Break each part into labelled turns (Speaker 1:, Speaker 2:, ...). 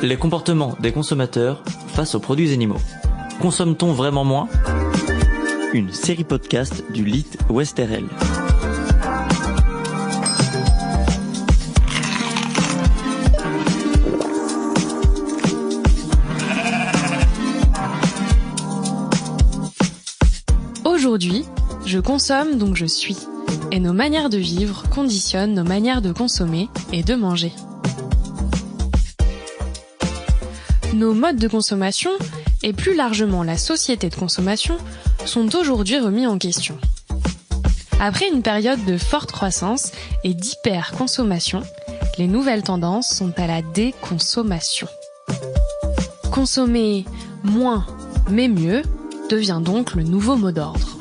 Speaker 1: Les comportements des consommateurs face aux produits animaux. Consomme-t-on vraiment moins ? Une série podcast du LIT Ouest-RL.
Speaker 2: Aujourd'hui, je consomme donc je suis. Et nos manières de vivre conditionnent nos manières de consommer et de manger. Nos modes de consommation, et plus largement la société de consommation, sont aujourd'hui remis en question. Après une période de forte croissance et d'hyper-consommation, les nouvelles tendances sont à la déconsommation. Consommer moins mais mieux devient donc le nouveau mot d'ordre.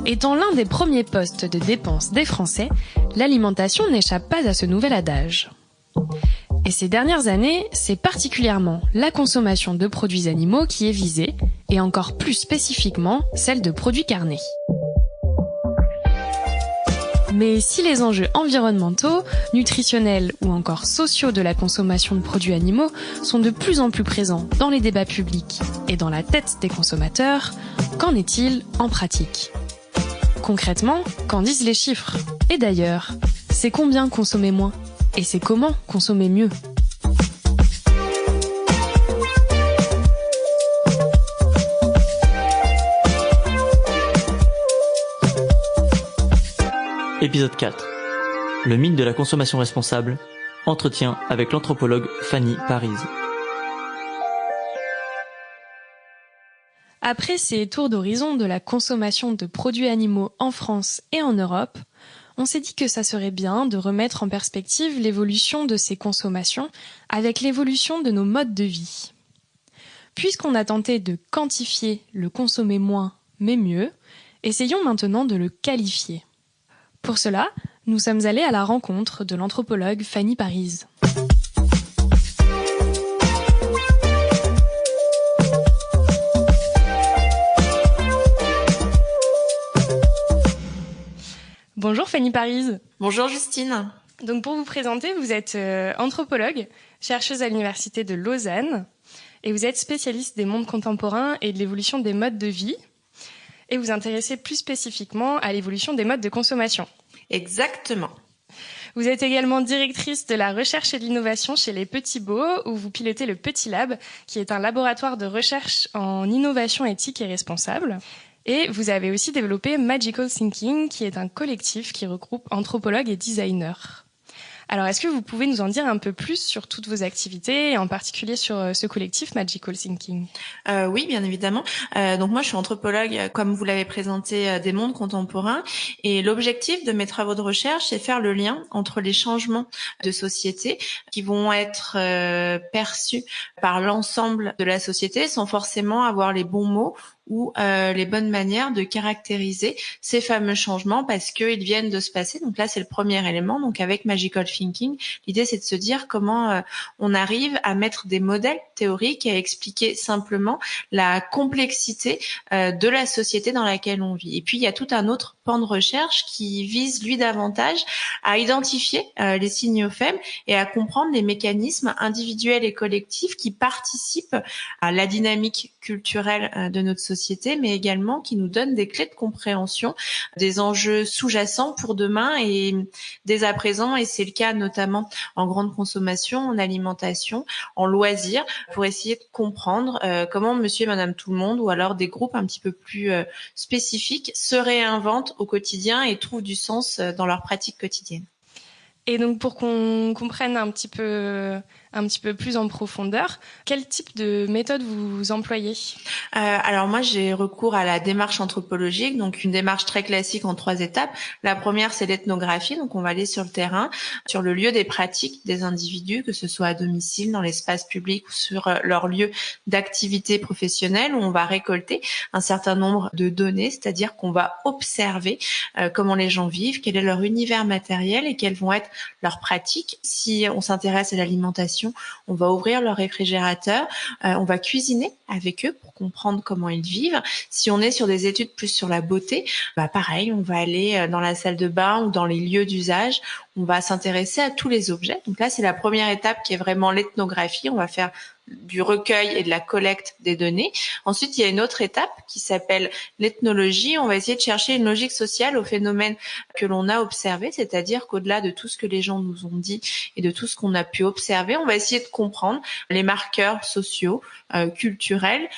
Speaker 2: Étant l'un des premiers postes de dépenses des Français, l'alimentation n'échappe pas à ce nouvel adage. Et ces dernières années, c'est particulièrement la consommation de produits animaux qui est visée, et encore plus spécifiquement celle de produits carnés. Mais si les enjeux environnementaux, nutritionnels ou encore sociaux de la consommation de produits animaux sont de plus en plus présents dans les débats publics et dans la tête des consommateurs, qu'en est-il en pratique ? Concrètement, qu'en disent les chiffres ? Et d'ailleurs, c'est combien consommer moins ? Et c'est comment consommer mieux ?
Speaker 1: Épisode 4. Le mythe de la consommation responsable. Entretien avec l'anthropologue Fanny Parise.
Speaker 2: Après ces tours d'horizon de la consommation de produits animaux en France et en Europe, on s'est dit que ça serait bien de remettre en perspective l'évolution de ces consommations avec l'évolution de nos modes de vie. Puisqu'on a tenté de quantifier le consommer moins mais mieux, essayons maintenant de le qualifier. Pour cela, nous sommes allés à la rencontre de l'anthropologue Fanny Parise. Bonjour Fanny Parise.
Speaker 3: Bonjour Justine.
Speaker 2: Donc pour vous présenter, vous êtes anthropologue, chercheuse à l'université de Lausanne et vous êtes spécialiste des mondes contemporains et de l'évolution des modes de vie et vous intéressez plus spécifiquement à l'évolution des modes de consommation.
Speaker 3: Exactement.
Speaker 2: Vous êtes également directrice de la recherche et de l'innovation chez les Petits Baux où vous pilotez le Petit Lab qui est un laboratoire de recherche en innovation éthique et responsable. Et vous avez aussi développé Magical Thinking, qui est un collectif qui regroupe anthropologues et designers. Alors, est-ce que vous pouvez nous en dire un peu plus sur toutes vos activités, et en particulier sur ce collectif Magical Thinking ?
Speaker 3: Oui, bien évidemment. Donc moi, je suis anthropologue, comme vous l'avez présenté, des mondes contemporains. Et l'objectif de mes travaux de recherche, c'est faire le lien entre les changements de société qui vont être perçus par l'ensemble de la société sans forcément avoir les bons mots ou les bonnes manières de caractériser ces fameux changements parce qu'ils viennent de se passer. Donc là, c'est le premier élément. Donc avec Magical Thinking, l'idée, c'est de se dire comment on arrive à mettre des modèles théoriques et à expliquer simplement la complexité de la société dans laquelle on vit. Et puis, il y a tout un autre pan de recherche qui vise, lui, davantage à identifier les signaux faibles et à comprendre les mécanismes individuels et collectifs qui participent à la dynamique culturelle de notre société, mais également qui nous donnent des clés de compréhension des enjeux sous-jacents pour demain et dès à présent, et c'est le cas notamment en grande consommation, en alimentation, en loisirs, pour essayer de comprendre comment monsieur et madame tout le monde, ou alors des groupes un petit peu plus spécifiques, se réinventent au quotidien et trouvent du sens dans leur pratique quotidienne.
Speaker 2: Et donc pour qu'on comprenne un petit peu plus en profondeur, quel type de méthode vous employez ?
Speaker 3: Alors moi, j'ai recours à la démarche anthropologique, donc une démarche très classique en 3 étapes. La première, c'est l'ethnographie, donc on va aller sur le terrain, sur le lieu des pratiques des individus, que ce soit à domicile, dans l'espace public ou sur leur lieu d'activité professionnelle, où on va récolter un certain nombre de données, c'est-à-dire qu'on va observer comment les gens vivent, quel est leur univers matériel et quelles vont être leurs pratiques. Si on s'intéresse à l'alimentation, consommation. On va ouvrir leur réfrigérateur, on va cuisiner avec eux pour comprendre comment ils vivent. Si on est sur des études plus sur la beauté, pareil, on va aller dans la salle de bain ou dans les lieux d'usage. On va s'intéresser à tous les objets. Donc là, c'est la première étape qui est vraiment l'ethnographie. On va faire du recueil et de la collecte des données. Ensuite, il y a une autre étape qui s'appelle l'ethnologie. On va essayer de chercher une logique sociale aux phénomènes que l'on a observés, c'est-à-dire qu'au-delà de tout ce que les gens nous ont dit et de tout ce qu'on a pu observer, on va essayer de comprendre les marqueurs sociaux, culturels,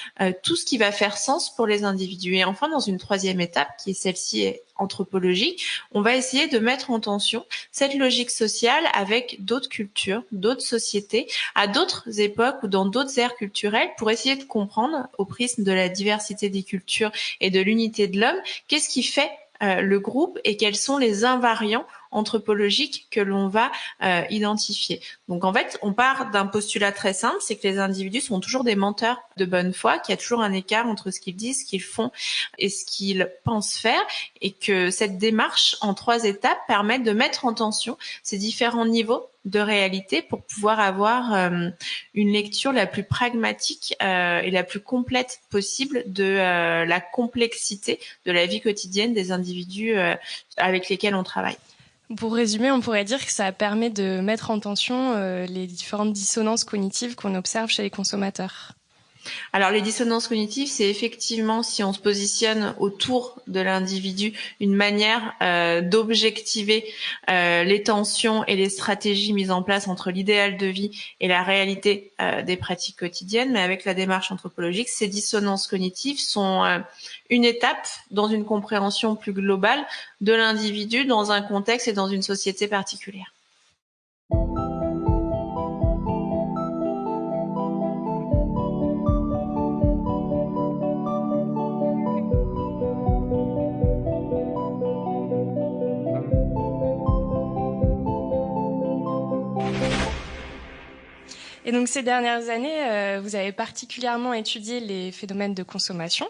Speaker 3: tout ce qui va faire sens pour les individus. Et enfin, dans une troisième étape, qui est celle-ci anthropologique, on va essayer de mettre en tension cette logique sociale avec d'autres cultures, d'autres sociétés, à d'autres époques ou dans d'autres aires culturelles pour essayer de comprendre, au prisme de la diversité des cultures et de l'unité de l'homme, qu'est-ce qui fait le groupe et quels sont les invariants anthropologiques que l'on va identifier. Donc en fait, on part d'un postulat très simple, c'est que les individus sont toujours des menteurs de bonne foi, qu'il y a toujours un écart entre ce qu'ils disent, ce qu'ils font et ce qu'ils pensent faire, et que cette démarche en 3 étapes permet de mettre en tension ces différents niveaux de réalité pour pouvoir avoir une lecture la plus pragmatique et la plus complète possible de la complexité de la vie quotidienne des individus avec lesquels on travaille.
Speaker 2: Pour résumer, on pourrait dire que ça permet de mettre en tension les différentes dissonances cognitives qu'on observe chez les consommateurs.
Speaker 3: Alors les dissonances cognitives, c'est effectivement, si on se positionne autour de l'individu, une manière d'objectiver les tensions et les stratégies mises en place entre l'idéal de vie et la réalité des pratiques quotidiennes. Mais avec la démarche anthropologique, ces dissonances cognitives sont une étape dans une compréhension plus globale de l'individu dans un contexte et dans une société particulière.
Speaker 2: Et donc ces dernières années, vous avez particulièrement étudié les phénomènes de consommation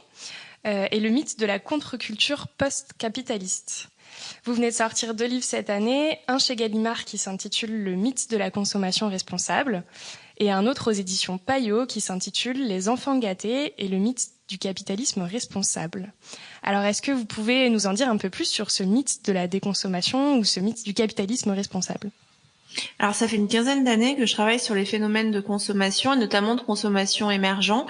Speaker 2: et le mythe de la contre-culture post-capitaliste. Vous venez de sortir 2 livres cette année, un chez Gallimard qui s'intitule « Le mythe de la consommation responsable » et un autre aux éditions Payot qui s'intitule « Les enfants gâtés et le mythe du capitalisme responsable ». Alors est-ce que vous pouvez nous en dire un peu plus sur ce mythe de la déconsommation ou ce mythe du capitalisme responsable ?
Speaker 3: Alors ça fait une quinzaine d'années que je travaille sur les phénomènes de consommation et notamment de consommation émergent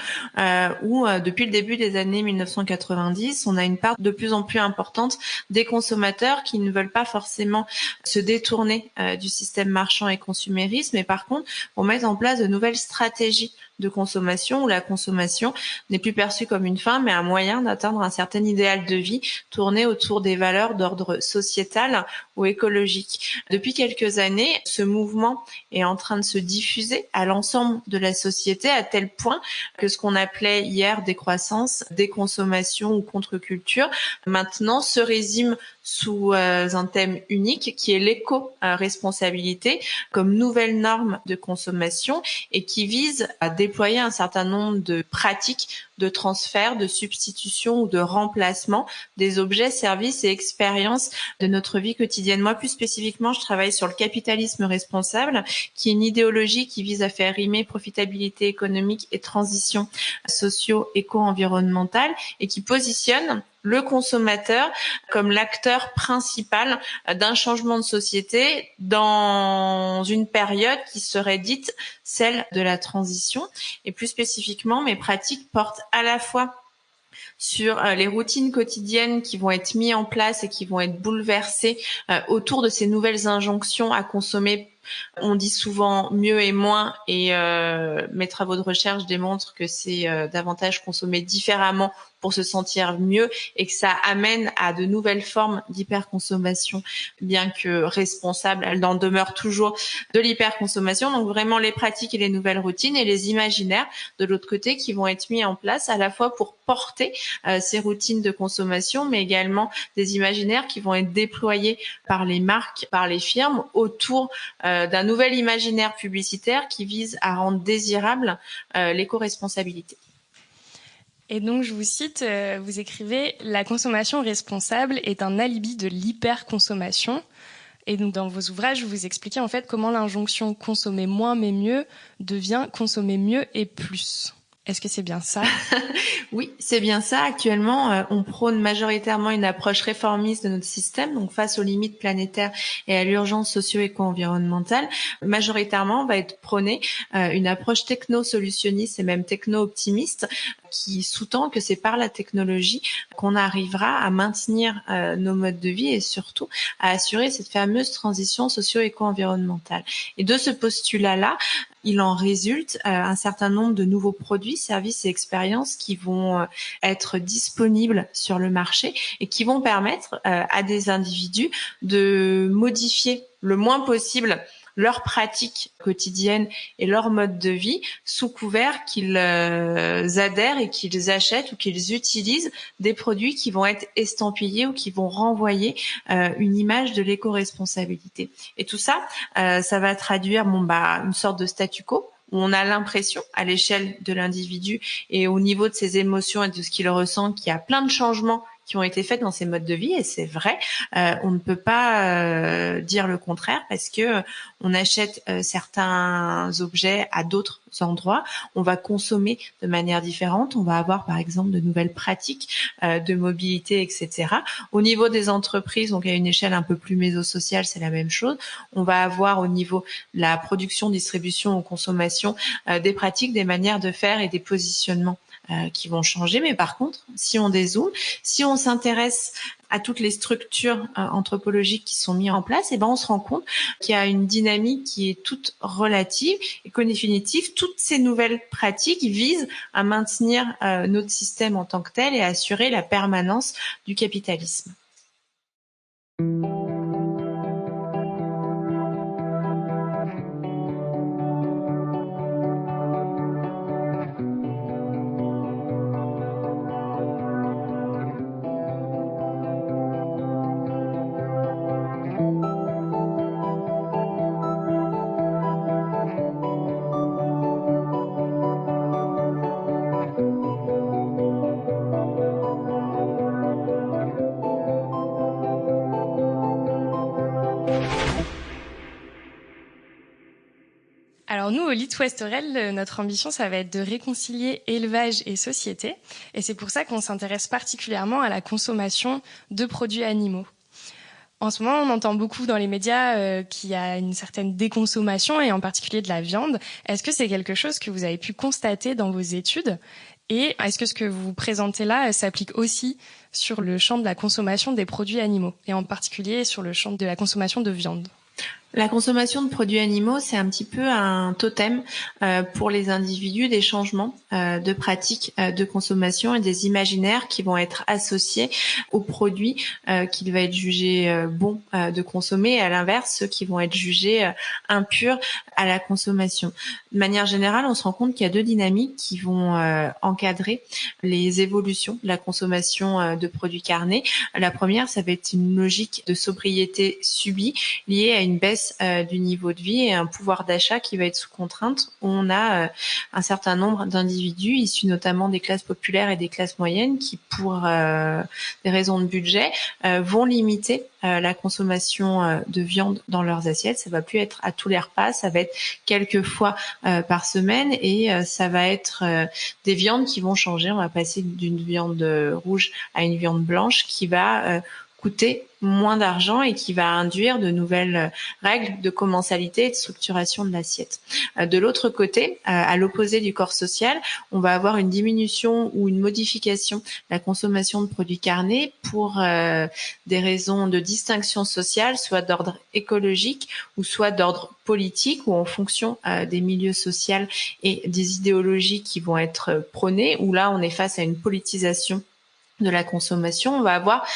Speaker 3: où depuis le début des années 1990, on a une part de plus en plus importante des consommateurs qui ne veulent pas forcément se détourner du système marchand et consumériste, mais par contre vont mettre en place de nouvelles stratégies de consommation où la consommation n'est plus perçue comme une fin mais un moyen d'atteindre un certain idéal de vie tourné autour des valeurs d'ordre sociétal ou écologique. Depuis quelques années, ce mouvement est en train de se diffuser à l'ensemble de la société à tel point que ce qu'on appelait hier décroissance, déconsommation ou contre-culture maintenant se résume sous un thème unique qui est l'éco-responsabilité comme nouvelle norme de consommation et qui vise à déployer un certain nombre de pratiques de transfert, de substitution ou de remplacement des objets, services et expériences de notre vie quotidienne. Moi, plus spécifiquement, je travaille sur le capitalisme responsable, qui est une idéologie qui vise à faire rimer profitabilité économique et transition socio-éco-environnementale et qui positionne le consommateur comme l'acteur principal d'un changement de société dans une période qui serait dite celle de la transition. Et plus spécifiquement, mes pratiques portent à la fois sur les routines quotidiennes qui vont être mises en place et qui vont être bouleversées autour de ces nouvelles injonctions à consommer. On dit souvent mieux et moins et mes travaux de recherche démontrent que c'est davantage consommer différemment pour se sentir mieux et que ça amène à de nouvelles formes d'hyperconsommation, bien que responsable, elle en demeure toujours de l'hyperconsommation. Donc vraiment les pratiques et les nouvelles routines et les imaginaires de l'autre côté qui vont être mis en place à la fois pour porter ces routines de consommation, mais également des imaginaires qui vont être déployés par les marques, par les firmes autour d'un nouvel imaginaire publicitaire qui vise à rendre désirable l'éco-responsabilité.
Speaker 2: Et donc, je vous cite, vous écrivez « La consommation responsable est un alibi de l'hyperconsommation ». Et donc dans vos ouvrages, vous expliquez en fait comment l'injonction consommer moins mais mieux devient consommer mieux et plus. Est-ce que c'est bien ça?
Speaker 3: Oui, c'est bien ça. Actuellement, on prône majoritairement une approche réformiste de notre système, donc face aux limites planétaires et à l'urgence socio-éco-environnementale. Majoritairement, va être prônée une approche techno-solutionniste et même techno-optimiste, qui sous-tend que c'est par la technologie qu'on arrivera à maintenir nos modes de vie et surtout à assurer cette fameuse transition socio-éco-environnementale. Et de ce postulat-là, il en résulte un certain nombre de nouveaux produits, services et expériences qui vont être disponibles sur le marché et qui vont permettre à des individus de modifier le moins possible leurs pratiques quotidiennes et leur mode de vie sous couvert qu'ils adhèrent et qu'ils achètent ou qu'ils utilisent des produits qui vont être estampillés ou qui vont renvoyer une image de l'éco-responsabilité. Et tout ça, ça va traduire une sorte de statu quo où on a l'impression, à l'échelle de l'individu et au niveau de ses émotions et de ce qu'il ressent, qu'il y a plein de changements qui ont été faits dans ses modes de vie, et c'est vrai, on ne peut pas dire le contraire parce que on achète certains objets à d'autres endroits, on va consommer de manière différente, on va avoir par exemple de nouvelles pratiques de mobilité, etc. Au niveau des entreprises, donc à une échelle un peu plus mésosociale, c'est la même chose. On va avoir au niveau de la production, distribution ou consommation des pratiques, des manières de faire et des positionnements qui vont changer. Mais par contre, si on dézoome, si on s'intéresse à toutes les structures anthropologiques qui sont mises en place, et on se rend compte qu'il y a une dynamique qui est toute relative et qu'en définitive, toutes ces nouvelles pratiques visent à maintenir notre système en tant que tel et à assurer la permanence du capitalisme.
Speaker 2: Alors nous, au Lit Ouesterel, notre ambition, ça va être de réconcilier élevage et société. Et c'est pour ça qu'on s'intéresse particulièrement à la consommation de produits animaux. En ce moment, on entend beaucoup dans les médias qu'il y a une certaine déconsommation, et en particulier de la viande. Est-ce que c'est quelque chose que vous avez pu constater dans vos études? Et est-ce que ce que vous présentez là s'applique aussi sur le champ de la consommation des produits animaux, et en particulier sur le champ de la consommation de viande?
Speaker 3: La consommation de produits animaux, c'est un petit peu un totem pour les individus des changements de pratiques de consommation et des imaginaires qui vont être associés aux produits qu'il va être jugé bon de consommer, et à l'inverse, ceux qui vont être jugés impurs à la consommation. De manière générale, on se rend compte qu'il y a deux dynamiques qui vont encadrer les évolutions de la consommation de produits carnés. La première, ça va être une logique de sobriété subie liée à une baisse du niveau de vie et un pouvoir d'achat qui va être sous contrainte. On a un certain nombre d'individus issus notamment des classes populaires et des classes moyennes qui, pour des raisons de budget, vont limiter la consommation de viande dans leurs assiettes. Ça va plus être à tous les repas, ça va être quelques fois par semaine, et ça va être des viandes qui vont changer. On va passer d'une viande rouge à une viande blanche qui va coûter moins d'argent et qui va induire de nouvelles règles de commensalité et de structuration de l'assiette. De l'autre côté, à l'opposé du corps social, on va avoir une diminution ou une modification de la consommation de produits carnés pour des raisons de distinction sociale, soit d'ordre écologique ou soit d'ordre politique, ou en fonction des milieux sociaux et des idéologies qui vont être prônées, où là on est face à une politisation de la consommation. On va avoir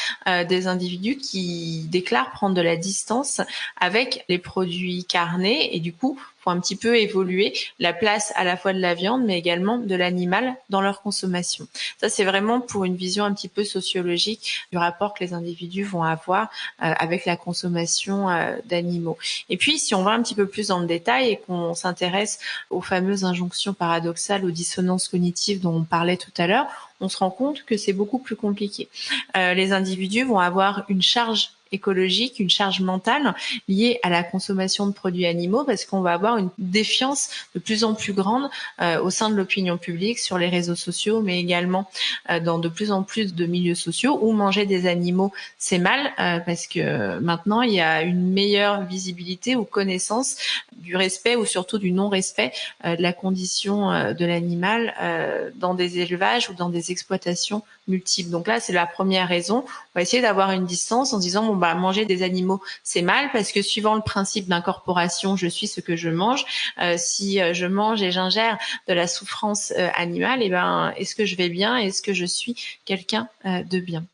Speaker 3: des individus qui déclarent prendre de la distance avec les produits carnés, et du coup font un petit peu évoluer la place à la fois de la viande mais également de l'animal dans leur consommation. Ça, c'est vraiment pour une vision un petit peu sociologique du rapport que les individus vont avoir avec la consommation d'animaux. Et puis, si on va un petit peu plus dans le détail et qu'on s'intéresse aux fameuses injonctions paradoxales, aux dissonances cognitives dont on parlait tout à l'heure, on se rend compte que c'est beaucoup plus compliqué. Les individus vont avoir une charge écologique, une charge mentale liée à la consommation de produits animaux, parce qu'on va avoir une défiance de plus en plus grande au sein de l'opinion publique sur les réseaux sociaux, mais également dans de plus en plus de milieux sociaux où manger des animaux c'est mal, parce que maintenant il y a une meilleure visibilité ou connaissance du respect ou surtout du non-respect de la condition de l'animal dans des élevages ou dans des exploitations multiples. Donc là, c'est la première raison. On va essayer d'avoir une distance en disant bon bah manger des animaux c'est mal parce que suivant le principe d'incorporation, je suis ce que je mange. Si je mange et j'ingère de la souffrance animale, et ben est-ce que je vais bien? Est-ce que je suis quelqu'un de bien?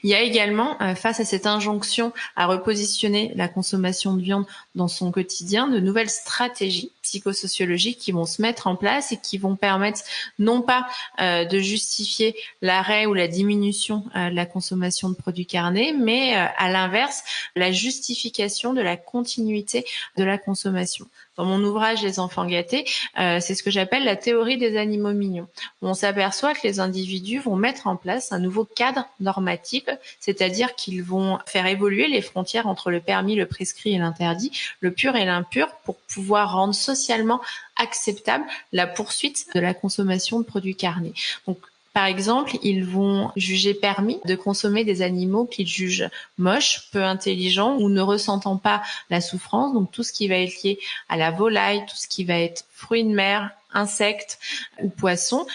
Speaker 3: Il y a également, face à cette injonction à repositionner la consommation de viande dans son quotidien, de nouvelles stratégies psychosociologiques qui vont se mettre en place et qui vont permettre non pas de justifier l'arrêt ou la diminution de la consommation de produits carnés, mais à l'inverse, la justification de la continuité de la consommation. Dans mon ouvrage Les enfants gâtés, c'est ce que j'appelle la théorie des animaux mignons, où on s'aperçoit que les individus vont mettre en place un nouveau cadre normatif, c'est-à-dire qu'ils vont faire évoluer les frontières entre le permis, le prescrit et l'interdit, le pur et l'impur, pour pouvoir rendre socialement acceptable la poursuite de la consommation de produits carnés. Donc, par exemple, ils vont juger permis de consommer des animaux qu'ils jugent moches, peu intelligents ou ne ressentant pas la souffrance. Donc tout ce qui va être lié à la volaille, tout ce qui va être fruits de mer, insectes ou poissons,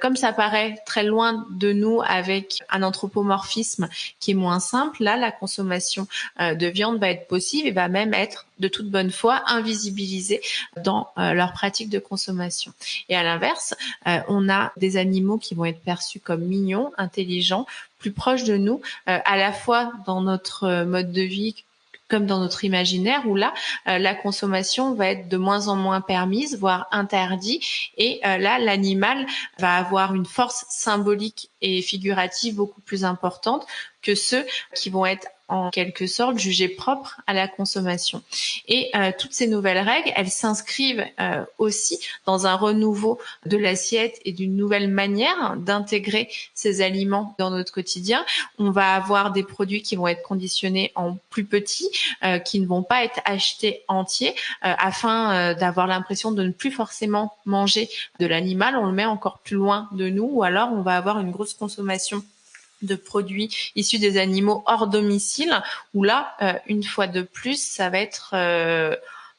Speaker 3: comme ça paraît très loin de nous avec un anthropomorphisme qui est moins simple, là la consommation de viande va être possible et va même être de toute bonne foi invisibilisée dans leur pratique de consommation. Et à l'inverse, on a des animaux qui vont être perçus comme mignons, intelligents, plus proches de nous, à la fois dans notre mode de vie comme dans notre imaginaire, où là, la consommation va être de moins en moins permise, voire interdite, et là, l'animal va avoir une force symbolique et figurative beaucoup plus importante que ceux qui vont être en quelque sorte jugés propres à la consommation. Et toutes ces nouvelles règles, elles s'inscrivent aussi dans un renouveau de l'assiette et d'une nouvelle manière d'intégrer ces aliments dans notre quotidien. On va avoir des produits qui vont être conditionnés en plus petits, qui ne vont pas être achetés entiers, afin d'avoir l'impression de ne plus forcément manger de l'animal. On le met encore plus loin de nous, ou alors on va avoir une grosse consommation de produits issus des animaux hors domicile, où là, une fois de plus, ça va être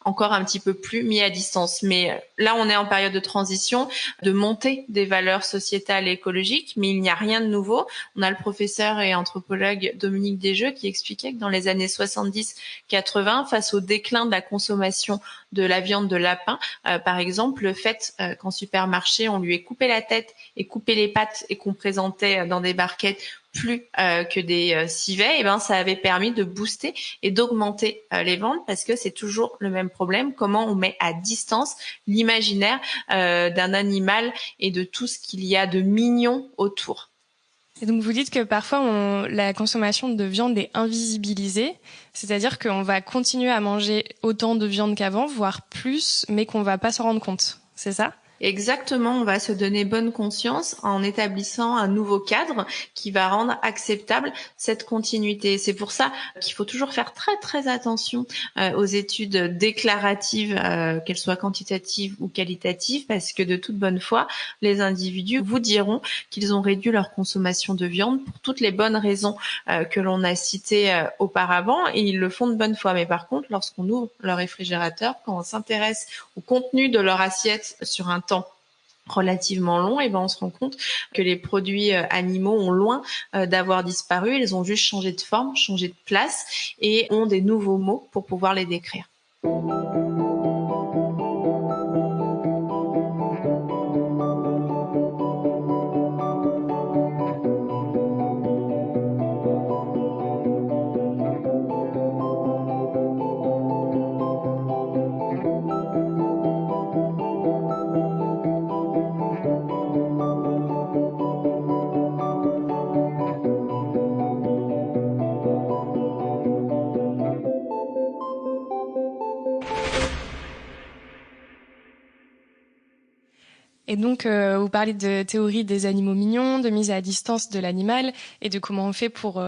Speaker 3: encore un petit peu plus mis à distance. Mais là, on est en période de transition, de montée des valeurs sociétales et écologiques, mais il n'y a rien de nouveau. On a le professeur et anthropologue Dominique Desjeux qui expliquait que dans les années 70-80, face au déclin de la consommation de la viande de lapin, par exemple, le fait qu'en supermarché, on lui ait coupé la tête et coupé les pattes et qu'on présentait dans des barquettes plus que des civets, et ben ça avait permis de booster et d'augmenter les ventes, parce que c'est toujours le même problème, comment on met à distance l'imaginaire d'un animal et de tout ce qu'il y a de mignon autour.
Speaker 2: Et donc vous dites que parfois la consommation de viande est invisibilisée, c'est-à-dire qu'on va continuer à manger autant de viande qu'avant, voire plus, mais qu'on va pas s'en rendre compte, c'est ça ?
Speaker 3: Exactement, on va se donner bonne conscience en établissant un nouveau cadre qui va rendre acceptable cette continuité. C'est pour ça qu'il faut toujours faire très très attention aux études déclaratives, qu'elles soient quantitatives ou qualitatives, parce que de toute bonne foi, les individus vous diront qu'ils ont réduit leur consommation de viande pour toutes les bonnes raisons que l'on a citées auparavant, et ils le font de bonne foi. Mais par contre, lorsqu'on ouvre leur réfrigérateur, quand on s'intéresse au contenu de leur assiette sur un temps relativement long, et ben on se rend compte que les produits animaux ont loin d'avoir disparu, ils ont juste changé de forme, changé de place et ont des nouveaux mots pour pouvoir les décrire.
Speaker 2: Et donc, vous parlez de théorie des animaux mignons, de mise à distance de l'animal et de comment on fait pour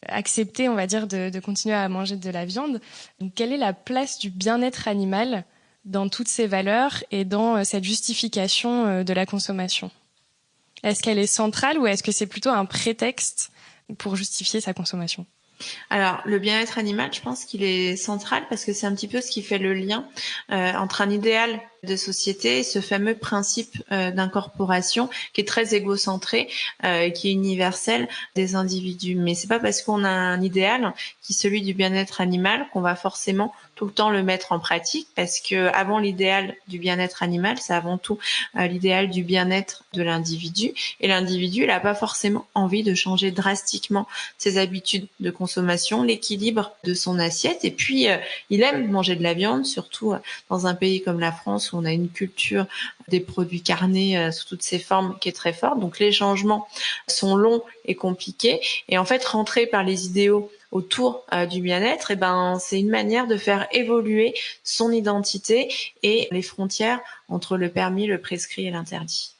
Speaker 2: accepter, on va dire, de continuer à manger de la viande. Donc, quelle est la place du bien-être animal dans toutes ces valeurs et dans cette justification de la consommation ? Est-ce qu'elle est centrale ou est-ce que c'est plutôt un prétexte pour justifier sa consommation ?
Speaker 3: Alors, le bien-être animal, je pense qu'il est central parce que c'est un petit peu ce qui fait le lien entre un idéal de société et ce fameux principe d'incorporation qui est très égocentré, qui est universel des individus. Mais c'est pas parce qu'on a un idéal qui est celui du bien-être animal qu'on va forcément tout le temps le mettre en pratique, parce que avant l'idéal du bien-être animal, c'est avant tout l'idéal du bien-être de l'individu. Et l'individu, il n'a pas forcément envie de changer drastiquement ses habitudes de consommation, l'équilibre de son assiette. Et puis, il aime manger de la viande, surtout dans un pays comme la France où on a une culture des produits carnés sous toutes ses formes qui est très forte. Donc, les changements sont longs et compliqués. Et en fait, rentrer par les idéaux autour du bien-être, c'est une manière de faire évoluer son identité et les frontières entre le permis, le prescrit et l'interdit.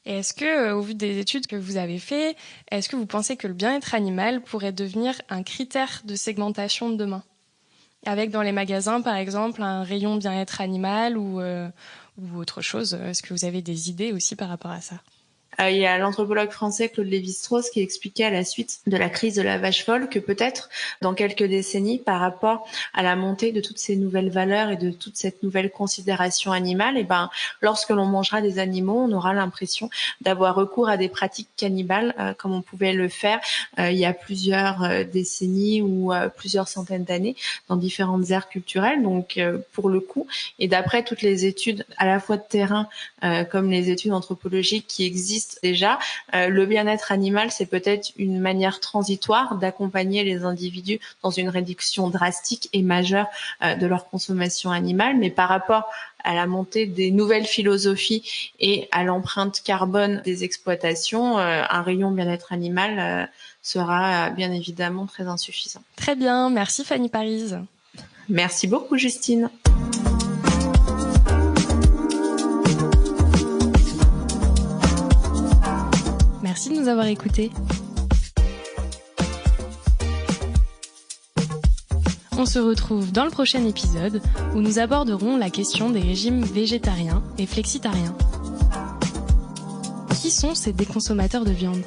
Speaker 2: Et est-ce que, au vu des études que vous avez faites, est-ce que vous pensez que le bien-être animal pourrait devenir un critère de segmentation de demain ? Avec dans les magasins, par exemple, un rayon bien-être animal ou autre chose. Est-ce que vous avez des idées aussi par rapport à ça ?
Speaker 3: Il y a l'anthropologue français Claude Lévi-Strauss qui expliquait à la suite de la crise de la vache folle que peut-être dans quelques décennies, par rapport à la montée de toutes ces nouvelles valeurs et de toute cette nouvelle considération animale, lorsque l'on mangera des animaux, on aura l'impression d'avoir recours à des pratiques cannibales comme on pouvait le faire il y a plusieurs décennies ou plusieurs centaines d'années dans différentes aires culturelles. Donc pour le coup, et d'après toutes les études à la fois de terrain comme les études anthropologiques qui existent déjà, le bien-être animal, c'est peut-être une manière transitoire d'accompagner les individus dans une réduction drastique et majeure de leur consommation animale. Mais par rapport à la montée des nouvelles philosophies et à l'empreinte carbone des exploitations, un rayon bien-être animal sera bien évidemment très insuffisant.
Speaker 2: Très bien, merci Fanny Parise.
Speaker 3: Merci beaucoup Justine.
Speaker 2: Merci de nous avoir écoutés. On se retrouve dans le prochain épisode où nous aborderons la question des régimes végétariens et flexitariens. Qui sont ces déconsommateurs de viande ?